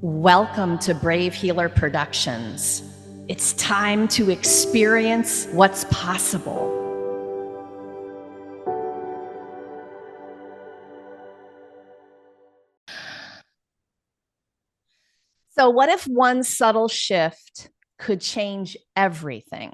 Welcome to Brave Healer Productions. It's time to experience what's possible. So, what if one subtle shift could change everything?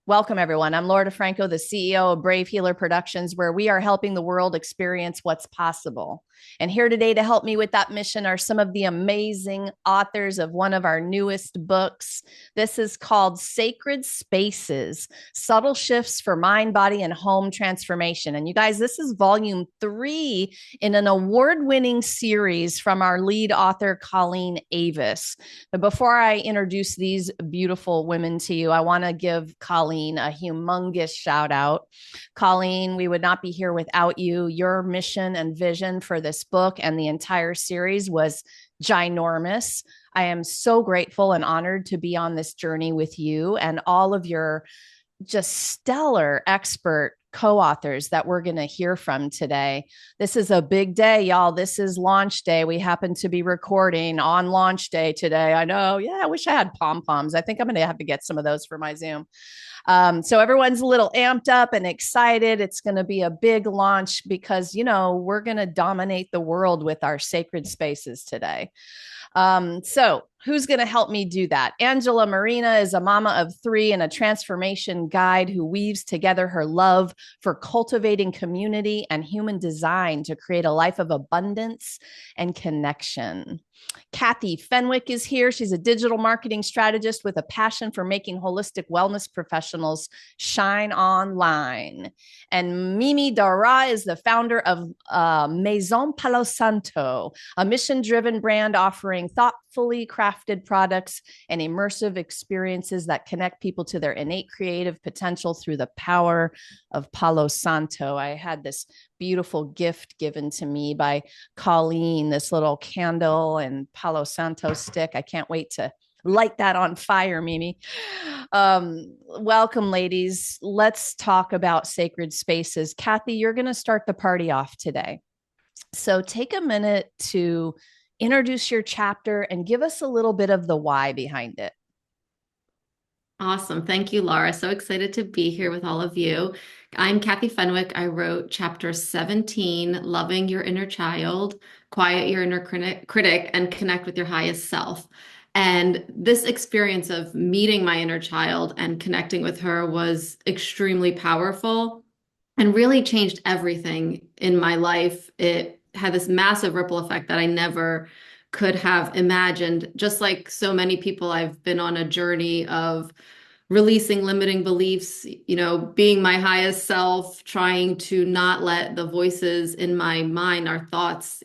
Welcome, everyone. I'm Laura DeFranco, the CEO of Brave Healer Productions, where we are helping the world experience what's possible. And here today to help me with that mission are some of the amazing authors of one of our newest books. This is called Sacred Spaces, Subtle Shifts for Mind, Body, and Home Transformation. And you guys, this is volume 3 in an award-winning series from our lead author, Colleen Avis. But before I introduce these beautiful women to you, I want to give Colleen a humongous shout out. Colleen, we would not be here without you. Your mission and vision for this book and the entire series was ginormous. I am so grateful and honored to be on this journey with you and all of your just stellar expert co-authors that we're going to hear from today. This is a big day, y'all. This is launch day. We happen to be recording on launch day today. I know. Yeah, I wish I had pom-poms. I think I'm going to have to get some of those for my Zoom. So everyone's a little amped up and excited. It's going to be a big launch because, we're going to dominate the world with our sacred spaces today. So who's going to help me do that? Angela Marina is a mama of 3 and a transformation guide who weaves together her love for cultivating community and human design to create a life of abundance and connection. Kathy Fenwick is here. She's a digital marketing strategist with a passion for making holistic wellness professionals shine online. And Mimi Dara is the founder of Maison Palo Santo, a mission-driven brand offering thoughtfully crafted products and immersive experiences that connect people to their innate creative potential through the power of Palo Santo. I had this beautiful gift given to me by Colleen, this little candle and Palo Santo stick. I can't wait to light that on fire, Mimi. Welcome, ladies. Let's talk about sacred spaces. Kathy, you're going to start the party off today. So take a minute to introduce your chapter and give us a little bit of the why behind it. Awesome. Thank you, Laura. So excited to be here with all of you. I'm Kathy Fenwick. I wrote chapter 17, Loving Your Inner Child, Quiet Your Inner Critic, and Connect with Your Highest Self. And this experience of meeting my inner child and connecting with her was extremely powerful and really changed everything in my life. It had this massive ripple effect that I never could have imagined. Just like so many people, I've been on a journey of releasing limiting beliefs, being my highest self, trying to not let the voices in my mind, our thoughts,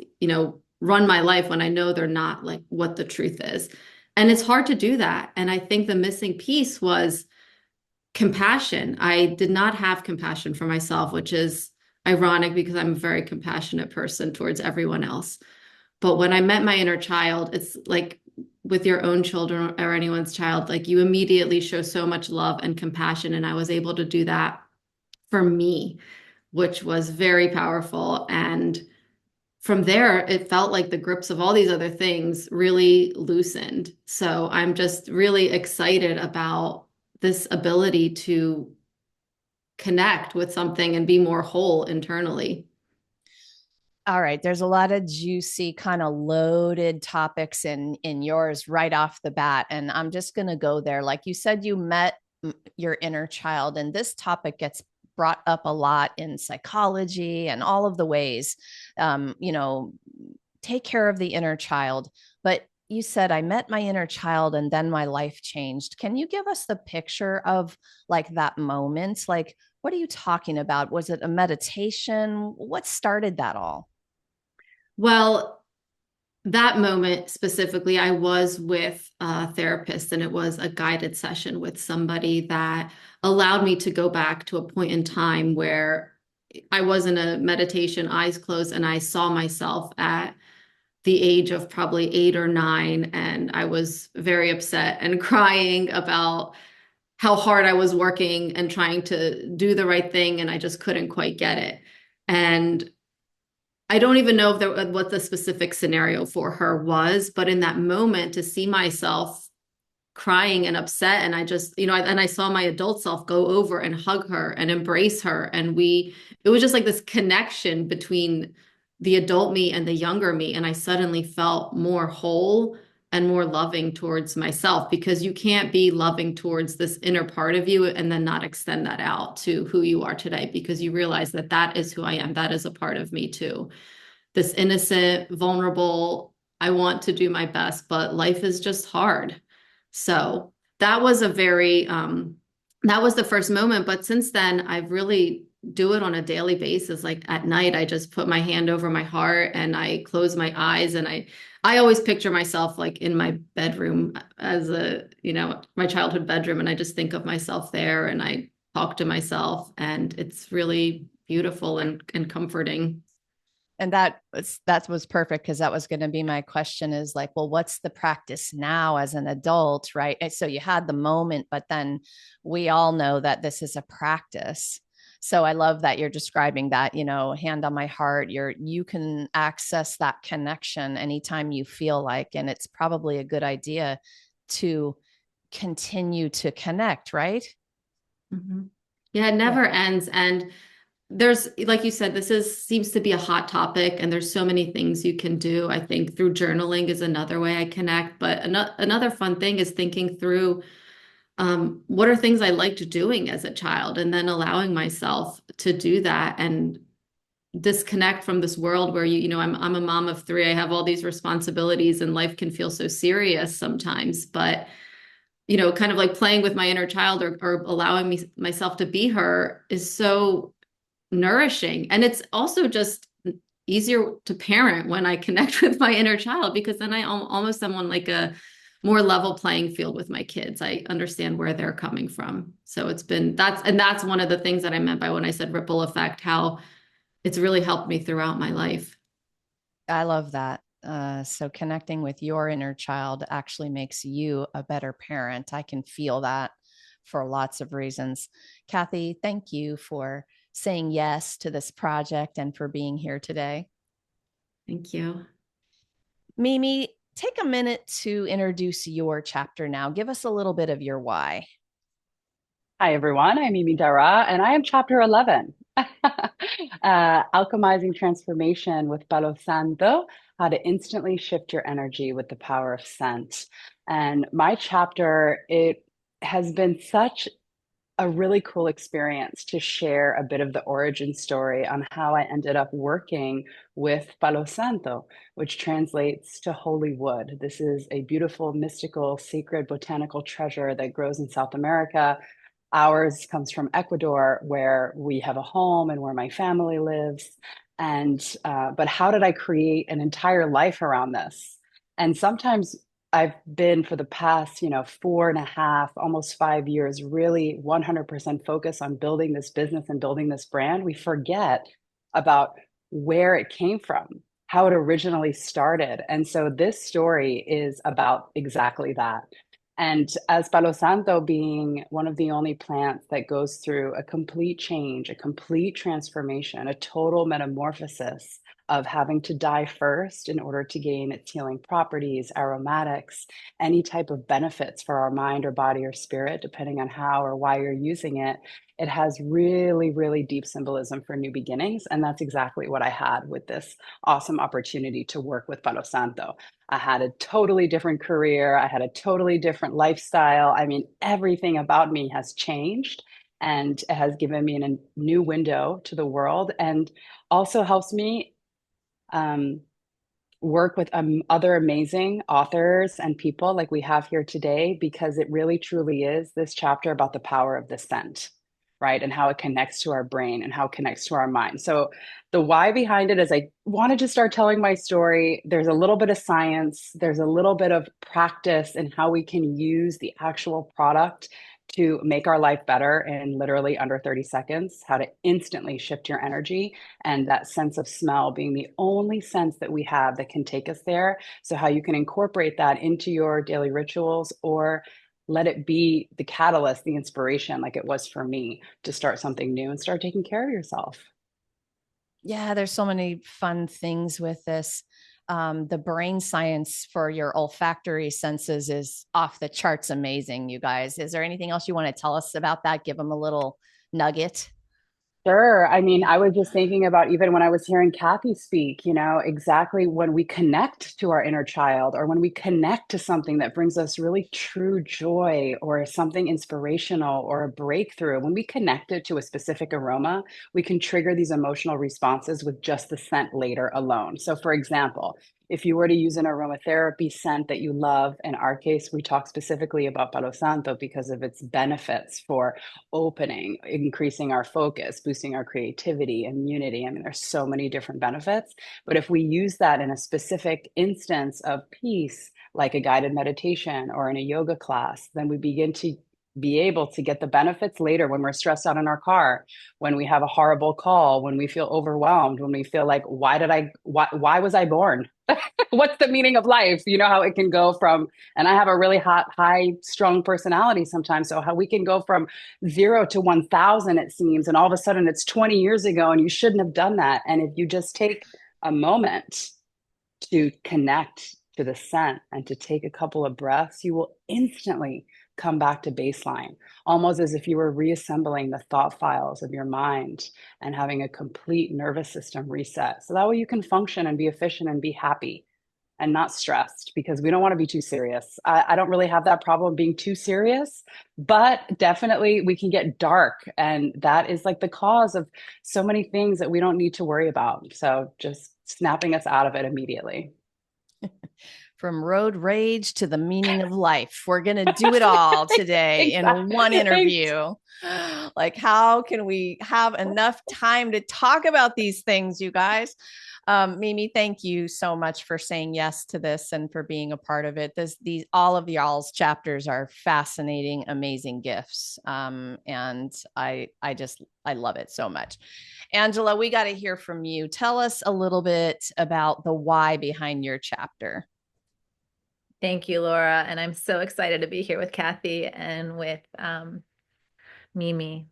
run my life when I know they're not like what the truth is. And it's hard to do that. And I think the missing piece was compassion. I did not have compassion for myself, which is ironic because I'm a very compassionate person towards everyone else. But when I met my inner child, it's like with your own children or anyone's child, like you immediately show so much love and compassion. And I was able to do that for me, which was very powerful. And from there, it felt like the grips of all these other things really loosened. So I'm just really excited about this ability to connect with something and be more whole internally. All right, there's a lot of juicy, kind of loaded topics in yours right off the bat, and I'm just going to go there. Like you said, you met your inner child, and this topic gets brought up a lot in psychology and all of the ways. Take care of the inner child. But you said I met my inner child and then my life changed. Can you give us the picture of like that moment? Like, what are you talking about? Was it a meditation? What started that all? Well, that moment specifically, I was with a therapist and it was a guided session with somebody that allowed me to go back to a point in time where I was in a meditation, eyes closed, and I saw myself at the age of probably 8 or 9. And I was very upset and crying about how hard I was working and trying to do the right thing. And I just couldn't quite get it. And I don't even know if what the specific scenario for her was, but in that moment to see myself crying and upset, and I just, and I saw my adult self go over and hug her and embrace her, and it was just like this connection between the adult me and the younger me, and I suddenly felt more whole and more loving towards myself, because you can't be loving towards this inner part of you and then not extend that out to who you are today, because you realize that that is who I am. That is a part of me too, this innocent, vulnerable, I want to do my best, but life is just hard. So that was a very, that was the first moment. But since then, I've really do it on a daily basis. Like at night, I just put my hand over my heart and I close my eyes, and I always picture myself like in my bedroom as my childhood bedroom. And I just think of myself there and I talk to myself, and it's really beautiful and comforting. And that was perfect, because that was going to be my question, is like, well, what's the practice now as an adult, right? And so you had the moment, but then we all know that this is a practice. So I love that you're describing that, hand on my heart, you can access that connection anytime you feel like, and it's probably a good idea to continue to connect, right? Mhm. Yeah, it Yeah. never ends. And there's, like you said, this is seems to be a hot topic, and there's so many things you can do. I think through journaling is another way I connect. But another fun thing is thinking through what are things I liked doing as a child, and then allowing myself to do that and disconnect from this world where I'm a mom of three. I have all these responsibilities, and life can feel so serious sometimes. But kind of like playing with my inner child, or allowing myself to be her is so nourishing. And it's also just easier to parent when I connect with my inner child, because then I almost am on like a more level playing field with my kids. I understand where they're coming from. So that's one of the things that I meant by when I said ripple effect, how it's really helped me throughout my life. I love that. So connecting with your inner child actually makes you a better parent. I can feel that for lots of reasons. Kathy, thank you for saying yes to this project and for being here today. Thank you. Mimi, take a minute to introduce your chapter now. Give us a little bit of your why. Hi, everyone. I'm Mimi Dara, and I am chapter 11, Alchemizing Transformation with Palo Santo, How to Instantly Shift Your Energy with the Power of Scent. And my chapter, it has been such a really cool experience to share a bit of the origin story on how I ended up working with Palo Santo, which translates to holy wood. This is a beautiful, mystical, sacred botanical treasure that grows in South America. Ours comes from Ecuador, where we have a home and where my family lives. But how did I create an entire life around this? And sometimes I've been for the past, 4.5, almost 5 years, really 100% focused on building this business and building this brand. We forget about where it came from, how it originally started. And so this story is about exactly that. And as Palo Santo being one of the only plants that goes through a complete change, a complete transformation, a total metamorphosis of having to die first in order to gain its healing properties, aromatics, any type of benefits for our mind or body or spirit, depending on how or why you're using it, it has really, really deep symbolism for new beginnings. And that's exactly what I had with this awesome opportunity to work with Palo Santo. I had a totally different career. I had a totally different lifestyle. I mean, everything about me has changed, and it has given me a new window to the world, and also helps me um, work with other amazing authors and people like we have here today, because it really truly is this chapter about the power of the scent, right? And how it connects to our brain and how it connects to our mind. So the why behind it is I wanted to start telling my story. There's a little bit of science, there's a little bit of practice in how we can use the actual product to make our life better in literally under 30 seconds, how to instantly shift your energy, and that sense of smell being the only sense that we have that can take us there. So, how you can incorporate that into your daily rituals, or let it be the catalyst, the inspiration, like it was for me, to start something new and start taking care of yourself. Yeah, there's so many fun things with this. The brain science for your olfactory senses is off the charts amazing, you guys. Is there anything else you want to tell us about that? Give them a little nugget. Sure. I mean, I was just thinking about even when I was hearing Kathy speak, exactly when we connect to our inner child or when we connect to something that brings us really true joy or something inspirational or a breakthrough, when we connect it to a specific aroma, we can trigger these emotional responses with just the scent later alone. So, for example, if you were to use an aromatherapy scent that you love, in our case, we talk specifically about Palo Santo because of its benefits for opening, increasing our focus, boosting our creativity, immunity. I mean, there's so many different benefits. But if we use that in a specific instance of peace, like a guided meditation or in a yoga class, then we begin to be able to get the benefits later when we're stressed out in our car, when we have a horrible call, when we feel overwhelmed, when we feel like, why was I born? What's the meaning of life? You know how it can go from, and I have a really high strung personality sometimes. So how we can go from 0 to 1,000, it seems, and all of a sudden it's 20 years ago and you shouldn't have done that. And if you just take a moment to connect to the scent and to take a couple of breaths, you will instantly come back to baseline, almost as if you were reassembling the thought files of your mind and having a complete nervous system reset. So that way you can function and be efficient and be happy and not stressed, because we don't want to be too serious. I don't really have that problem being too serious, but definitely we can get dark. And that is like the cause of so many things that we don't need to worry about. So just snapping us out of it immediately. From road rage to the meaning of life. We're going to do it all today in one Exactly. interview. Like, how can we have enough time to talk about these things, you guys? Mimi, thank you so much for saying yes to this and for being a part of it. All of y'all's chapters are fascinating, amazing gifts, and I love it so much. Angela, we got to hear from you. Tell us a little bit about the why behind your chapter. Thank you, Laura. And I'm so excited to be here with Kathy and with Mimi.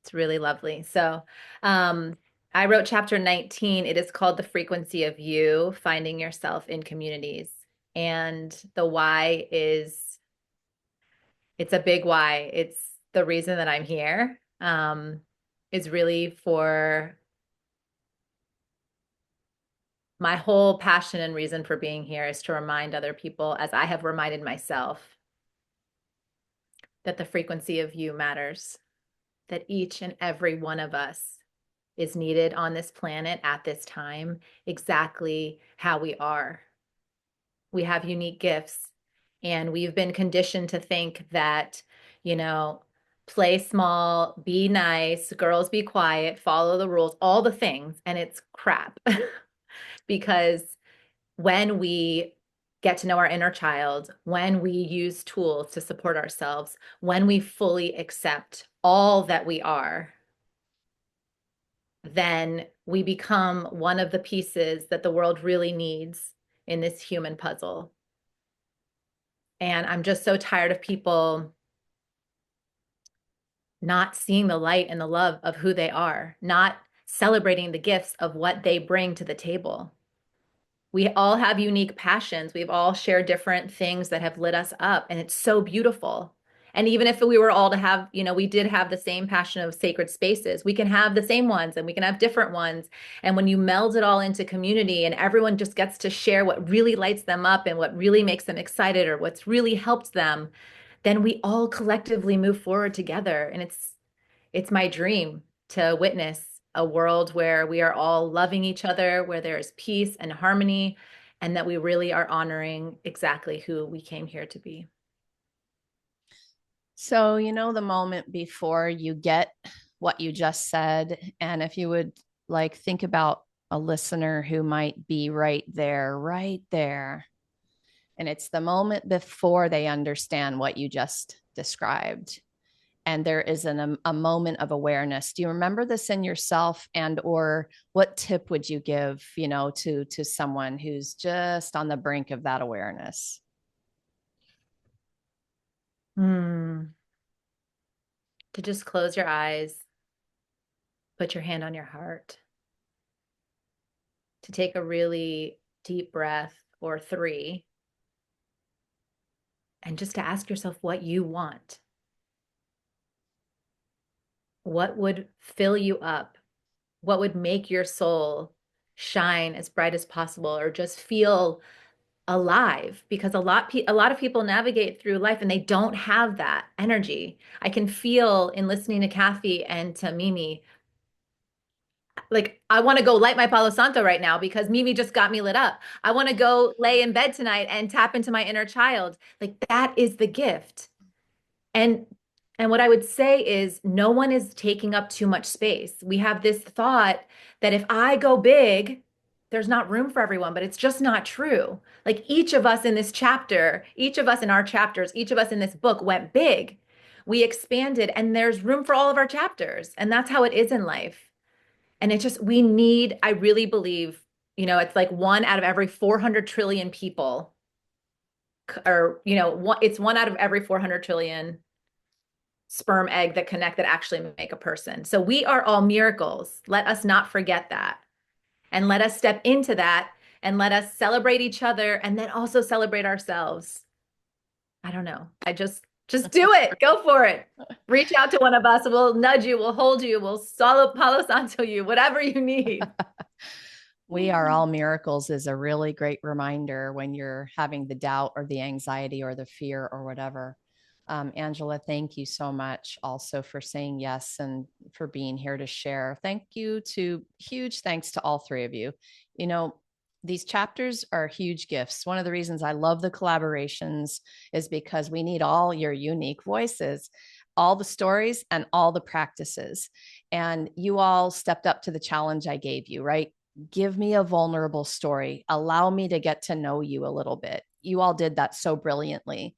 It's really lovely. So I wrote chapter 19. It is called The Frequency of You, Finding Yourself in Communities. And the why it's a big why. It's the reason that I'm here, is really for my whole passion and reason for being here is to remind other people, as I have reminded myself, that the frequency of you matters, that each and every one of us is needed on this planet at this time, exactly how we are. We have unique gifts, and we've been conditioned to think that, play small, be nice, girls be quiet, follow the rules, all the things, and it's crap. Because when we get to know our inner child, when we use tools to support ourselves, when we fully accept all that we are, then we become one of the pieces that the world really needs in this human puzzle. And I'm just so tired of people not seeing the light and the love of who they are, not celebrating the gifts of what they bring to the table. We all have unique passions. We've all shared different things that have lit us up, and it's so beautiful. And even if we were all to have, we did have the same passion of sacred spaces, we can have the same ones and we can have different ones. And when you meld it all into community and everyone just gets to share what really lights them up and what really makes them excited or what's really helped them, then we all collectively move forward together. And it's my dream to witness a world where we are all loving each other, where there is peace and harmony, and that we really are honoring exactly who we came here to be. So, the moment before you get what you just said, and if you would like think about a listener who might be right there, and it's the moment before they understand what you just described. And there is a moment of awareness. Do you remember this in yourself, and or what tip would you give, to someone who's just on the brink of that awareness? To just close your eyes, put your hand on your heart, to take a really deep breath, or 3, and just to ask yourself what you want. What would fill you up? What would make your soul shine as bright as possible, or just feel alive? Because a lot of people navigate through life and they don't have that energy. I can feel in listening to Kathy and to Mimi, like I want to go light my Palo Santo right now because Mimi just got me lit up. I want to go lay in bed tonight and tap into my inner child. Like that is the gift. And what I would say is no one is taking up too much space. We have this thought that if I go big, there's not room for everyone, but it's just not true. Like each of us in this chapter, each of us in our chapters, each of us in this book went big. We expanded and there's room for all of our chapters. And that's how it is in life. And it's just, I really believe, it's like 1 out of every 400 trillion people, or, it's 1 out of every 400 trillion sperm egg that connect that actually make a person. So we are all miracles. Let us not forget that. And let us step into that and let us celebrate each other and then also celebrate ourselves. I don't know. Just do it. Go for it. Reach out to one of us. We'll nudge you. We'll hold you. We'll solo Palo Santo you, whatever you need. We are all miracles is a really great reminder when you're having the doubt or the anxiety or the fear or whatever. Angela, thank you so much also for saying yes and for being here to share. Huge thanks to all 3 of you. These chapters are huge gifts. One of the reasons I love the collaborations is because we need all your unique voices, all the stories and all the practices. And you all stepped up to the challenge I gave you, right? Give me a vulnerable story. Allow me to get to know you a little bit. You all did that so brilliantly.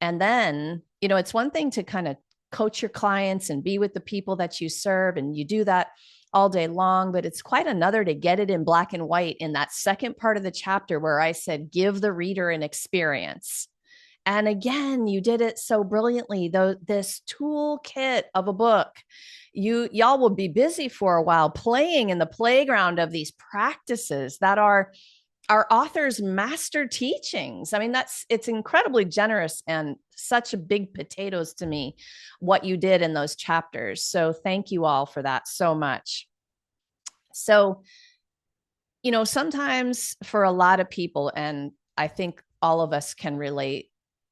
And then, it's one thing to kind of coach your clients and be with the people that you serve, and you do that all day long, but it's quite another to get it in black and white in that second part of the chapter where I said, give the reader an experience. And again, you did it so brilliantly, though, this toolkit of a book. Y'all will be busy for a while playing in the playground of these practices that are our author's master teachings. I mean, it's incredibly generous and such a big potatoes to me, what you did in those chapters. So thank you all for that so much. So, sometimes for a lot of people, and I think all of us can relate,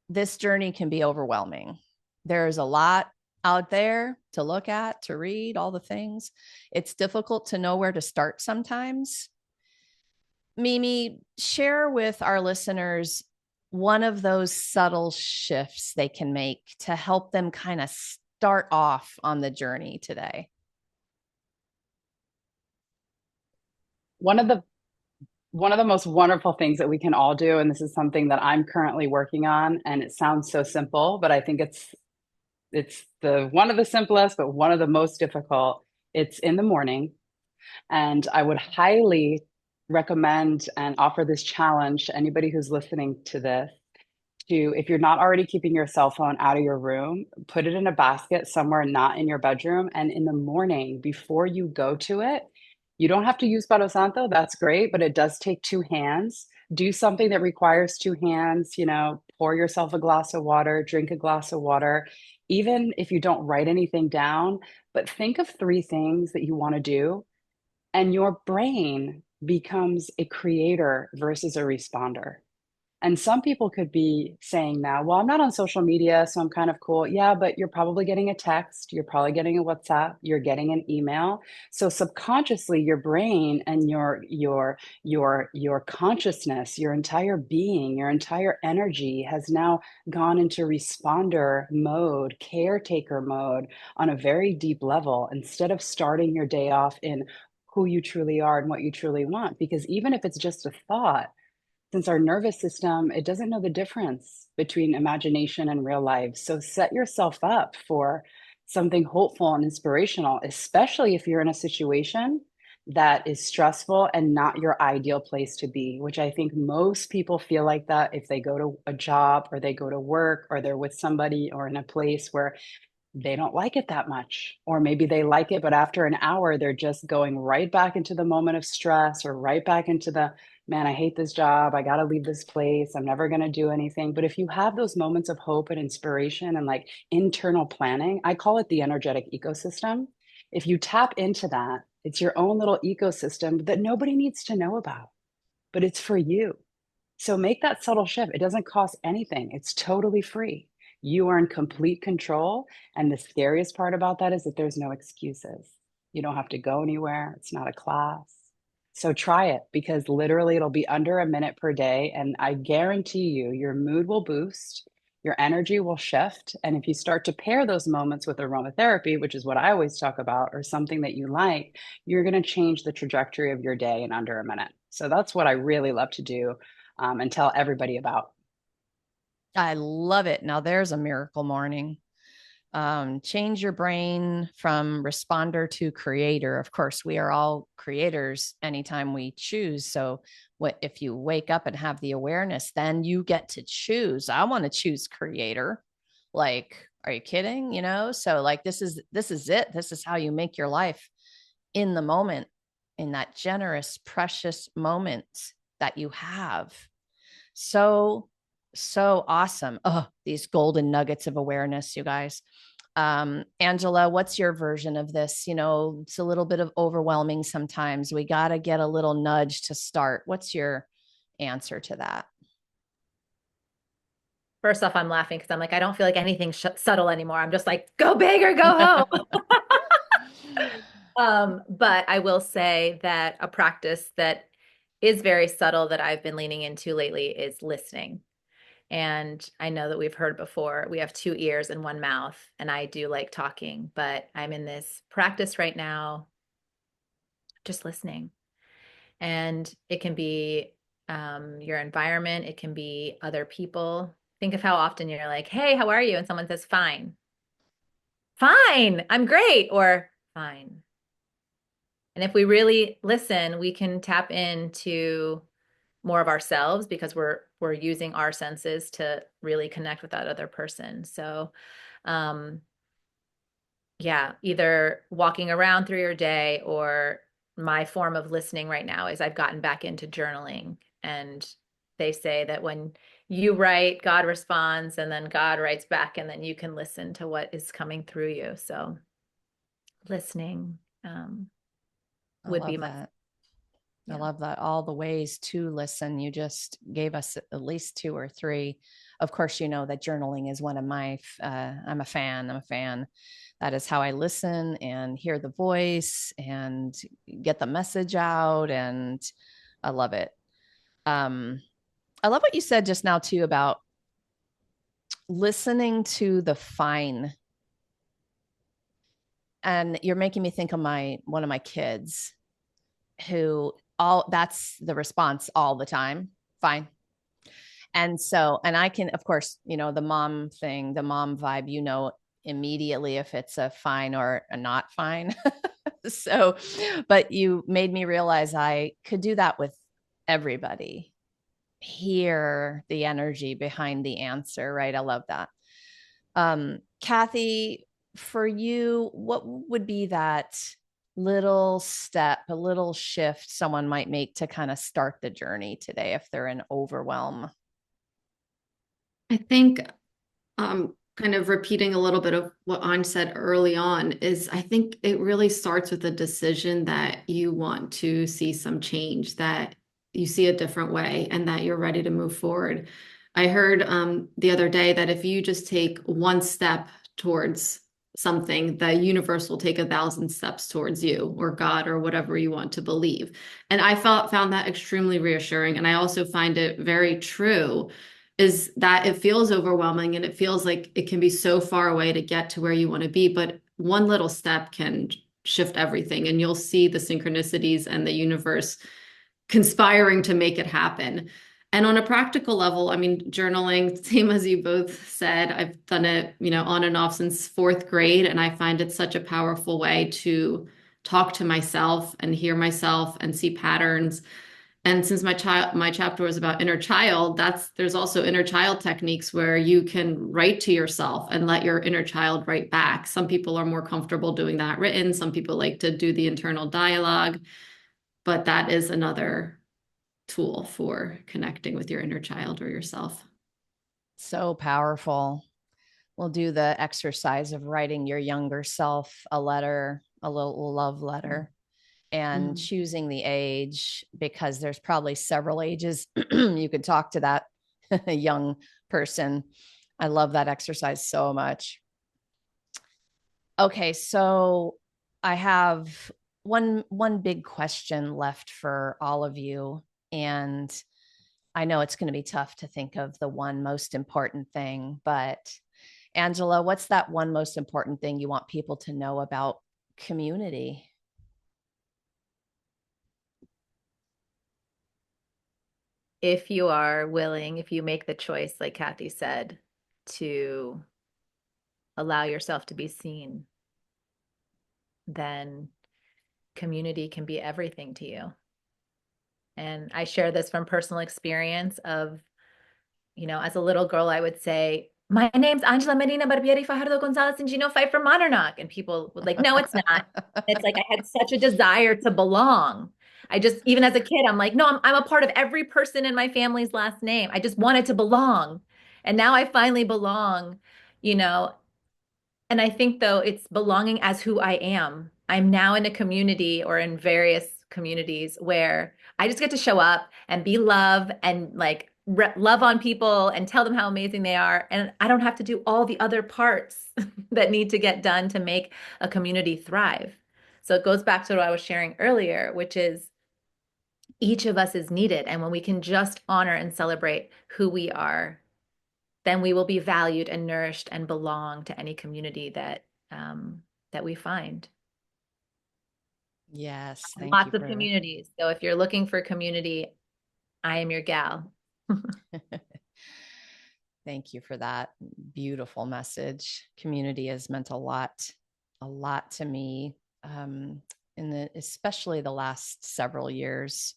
this journey can be overwhelming. There's a lot out there to look at, to read, all the things. It's difficult to know where to start sometimes. Mimi, share with our listeners one of those subtle shifts they can make to help them kind of start off on the journey today. One of the most wonderful things that we can all do, and this is something that I'm currently working on, and it sounds so simple, but I think it's one of the simplest, but one of the most difficult. It's in the morning. And I would highly recommend and offer this challenge to anybody who's listening to this to, if you're not already keeping your cell phone out of your room, put it in a basket somewhere not in your bedroom. And in the morning, before you go to it, you don't have to use Palo Santo. That's great, but it does take 2 hands. Do something that requires 2 hands, pour yourself a glass of water, drink a glass of water. Even if you don't write anything down, but think of 3 things that you want to do, and your brain becomes a creator versus a responder. And some people could be saying now, well, I'm not on social media, so I'm kind of cool. Yeah, but you're probably getting a text, you're probably getting a WhatsApp, you're getting an email. So subconsciously, your brain and your consciousness, your entire being, your entire energy has now gone into responder mode, caretaker mode on a very deep level, instead of starting your day off in who you truly are and what you truly want. Because even if it's just a thought, since our nervous system, it doesn't know the difference between imagination and real life. So set yourself up for something hopeful and inspirational, especially if you're in a situation that is stressful and not your ideal place to be, which I think most people feel like that if they go to a job or they go to work or they're with somebody or in a place where they don't like it that much. Or maybe they like it, but after an hour, they're just going right back into the moment of stress or right back into the, man, I hate this job. I got to leave this place. I'm never going to do anything. But if you have those moments of hope and inspiration and like internal planning, I call it the energetic ecosystem. If you tap into that, it's your own little ecosystem that nobody needs to know about, but it's for you. So make that subtle shift. It doesn't cost anything, it's totally free. You are in complete control. And the scariest part about that is that there's no excuses. You don't have to go anywhere, it's not a class. So try it because literally it'll be under a minute per day. And I guarantee you, your mood will boost, your energy will shift. And if you start to pair those moments with aromatherapy, which is what I always talk about, or something that you like, you're going to change the trajectory of your day in under a minute. So that's what I really love to do and tell everybody about. I love it. Now there's a miracle morning. Change your brain from responder to creator. Of course, we are all creators anytime we choose. So what if you wake up and have the awareness, then you get to choose. I want to choose creator. Like, are you kidding? You know, so like this is it. This is how you make your life in the moment, in that generous, precious moment that you have. So, so awesome. Oh, these golden nuggets of awareness, you guys. Angela, what's your version of this? You know, it's a little bit of overwhelming sometimes. We got to get a little nudge to start. What's your answer to that? First off, I'm laughing because I'm like, I don't feel like anything subtle anymore. I'm just like, go big or go home. But I will say that a practice that is very subtle that I've been leaning into lately is listening. And I know that we've heard before, we have two ears and one mouth, and I do like talking, but I'm in this practice right now, just listening. And it can be your environment, it can be other people. Think of how often you're like, hey, how are you? And someone says, fine. Fine, I'm great, or fine. And if we really listen, we can tap into more of ourselves because we're using our senses to really connect with that other person. So yeah, either walking around through your day, or my form of listening right now is I've gotten back into journaling. And they say that when you write, God responds, and then God writes back, and then you can listen to what is coming through you. So listening would be my. I love that. All the ways to listen. You just gave us at least two or three. Of course, you know that journaling is one of my, I'm a fan. I'm a fan. That is how I listen and hear the voice and get the message out. And I love it. I love what you said just now too about listening to the fine. And you're making me think of one of my kids who that's the response all the time. Fine. And so, and I can, of course, you know, the mom thing, the mom vibe, you know, immediately if it's a fine or a not fine. So, but you made me realize I could do that with everybody. Hear the energy behind the answer, right? I love that. Kathy, for you, what would be that little step, a little shift someone might make to kind of start the journey today if they're in overwhelm? I think kind of repeating a little bit of what Anj said early on is I think it really starts with a decision that you want to see some change, that you see a different way, and that you're ready to move forward. I heard the other day that if you just take one step towards something, the universe will take 1,000 steps towards you, or God, or whatever you want to believe. And I found that extremely reassuring. And I also find it very true, is that it feels overwhelming and it feels like it can be so far away to get to where you want to be. But one little step can shift everything, and you'll see the synchronicities and the universe conspiring to make it happen. And on a practical level, I mean, journaling, same as you both said, I've done it, on and off since fourth grade. And I find it such a powerful way to talk to myself and hear myself and see patterns. And since my chapter was about inner child, there's also inner child techniques where you can write to yourself and let your inner child write back. Some people are more comfortable doing that written. Some people like to do the internal dialogue, but that is another tool for connecting with your inner child or yourself. So powerful. We'll do the exercise of writing your younger self a letter, a little love letter, and choosing the age, because there's probably several ages you could talk to that young person. I love that exercise so much. Okay, so I have one big question left for all of you, and I know it's going to be tough to think of the one most important thing, but Angela, what's that one most important thing you want people to know about community? If you are willing, if you make the choice, like Kathy said, to allow yourself to be seen, then community can be everything to you. And I share this from personal experience of, as a little girl, I would say, my name's Angela Marina Barbieri Fajardo Gonzalez and Gino Fight from Monarch. And people would like, no, it's not. It's like I had such a desire to belong. I just, even as a kid, I'm like, no, I'm a part of every person in my family's last name. I just wanted to belong. And now I finally belong, you know, and I think though it's belonging as who I am. I'm now in a community or in various communities where I just get to show up and be love and like love on people and tell them how amazing they are. And I don't have to do all the other parts that need to get done to make a community thrive. So it goes back to what I was sharing earlier, which is each of us is needed. And when we can just honor and celebrate who we are, then we will be valued and nourished and belong to any community that we find. Yes, thank Lots you of for communities. So if you're looking for community, I am your gal. Thank you for that beautiful message. Community has meant a lot to me, especially the last several years,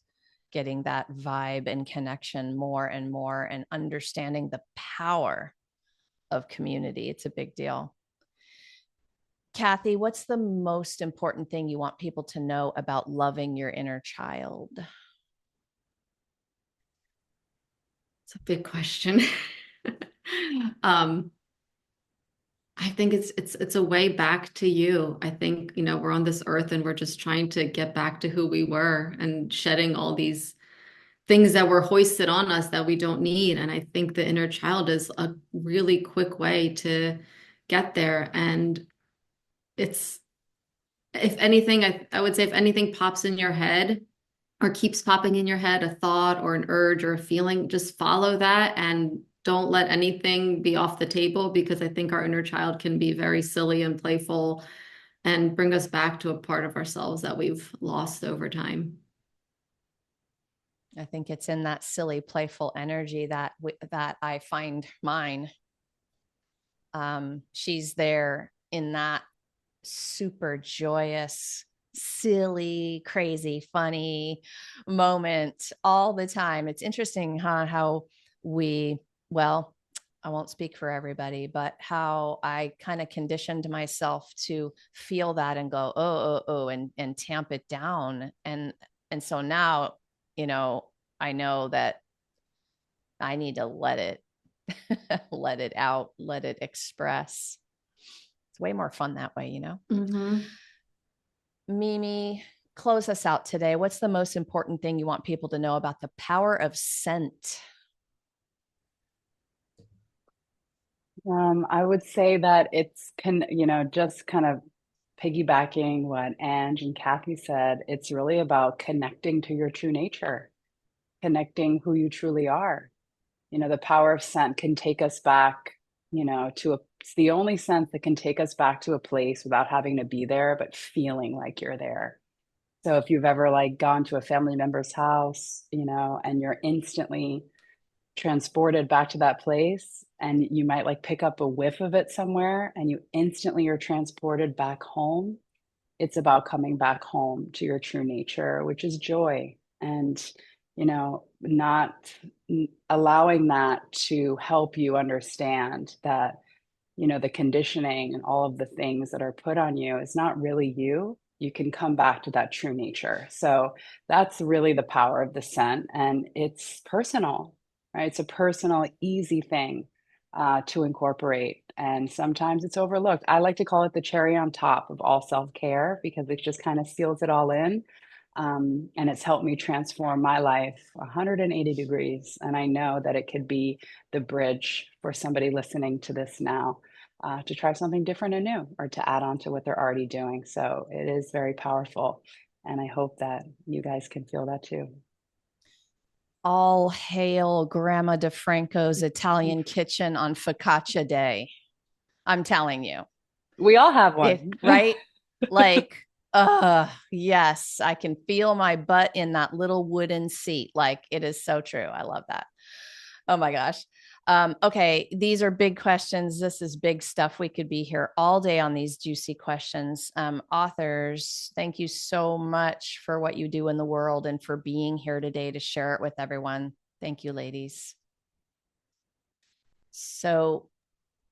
getting that vibe and connection more and more, and understanding the power of community. It's a big deal. Kathy, what's the most important thing you want people to know about loving your inner child? It's a big question. I think it's a way back to you. I think, we're on this earth and we're just trying to get back to who we were and shedding all these things that were hoisted on us that we don't need. And I think the inner child is a really quick way to get there. And it's, if anything, I would say if anything pops in your head or keeps popping in your head, a thought or an urge or a feeling, just follow that and don't let anything be off the table, because I think our inner child can be very silly and playful and bring us back to a part of ourselves that we've lost over time. I think it's in that silly, playful energy that I find mine. She's there in that super joyous, silly, crazy, funny moment all the time. It's interesting, huh? How well, I won't speak for everybody, but how I kind of conditioned myself to feel that and go, oh, and tamp it down. And so now, I know that I need to let it let it out, let it express. It's way more fun that way, Mm-hmm. Mimi, close us out today. What's the most important thing you want people to know about the power of scent? I would say that just kind of piggybacking what Ange and Kathy said, it's really about connecting to your true nature, connecting who you truly are. The power of scent can take us back, it's the only sense that can take us back to a place without having to be there, but feeling like you're there. So if you've ever like gone to a family member's house, and you're instantly transported back to that place, and you might like pick up a whiff of it somewhere and you instantly are transported back home. It's about coming back home to your true nature, which is joy. And not allowing that to help you understand that, the conditioning and all of the things that are put on you is not really you. You can come back to that true nature. So that's really the power of the scent. And it's personal, right? It's a personal, easy thing to incorporate. And sometimes it's overlooked. I like to call it the cherry on top of all self-care because it just kind of seals it all in. And it's helped me transform my life 180 degrees. And I know that it could be the bridge for somebody listening to this now to try something different and new or to add on to what they're already doing. So it is very powerful. And I hope that you guys can feel that too. All hail Grandma DeFranco's Italian kitchen on Focaccia Day. I'm telling you. We all have one. Right? Like, yes, I can feel my butt in that little wooden seat. Like, it is so true. I love that. Oh my gosh. Okay, these are big questions. This is big stuff. We could be here all day on these juicy questions. Authors, thank you so much for what you do in the world and for being here today to share it with everyone. Thank you, ladies. So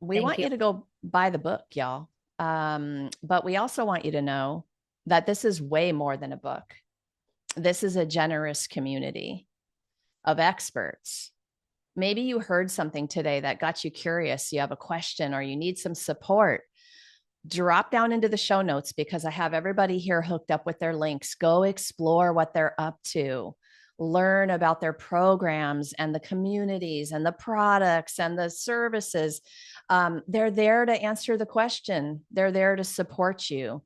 we want you to go buy the book, y'all. But we also want you to know that this is way more than a book. This is a generous community of experts. Maybe you heard something today that got you curious. You have a question or you need some support. Drop down into the show notes because I have everybody here hooked up with their links. Go explore what they're up to. Learn about their programs and the communities and the products and the services. They're there to answer the question. They're there to support you.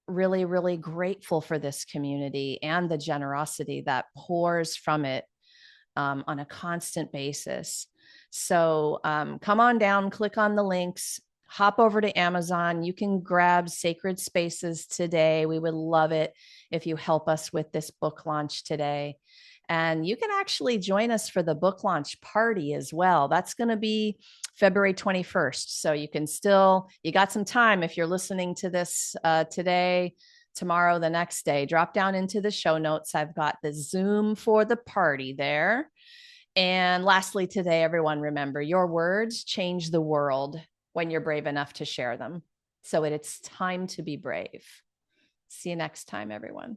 Really, really grateful for this community and the generosity that pours from it on a constant basis. So come on down, click on the links, hop over to Amazon. You can grab Sacred Spaces today. We would love it if you help us with this book launch today. And you can actually join us for the book launch party as well. That's going to be February 21st. So you got some time if you're listening to this today, tomorrow, the next day. Drop down into the show notes. I've got the Zoom for the party there. And lastly, today, everyone, remember your words change the world when you're brave enough to share them. So it's time to be brave. See you next time, everyone.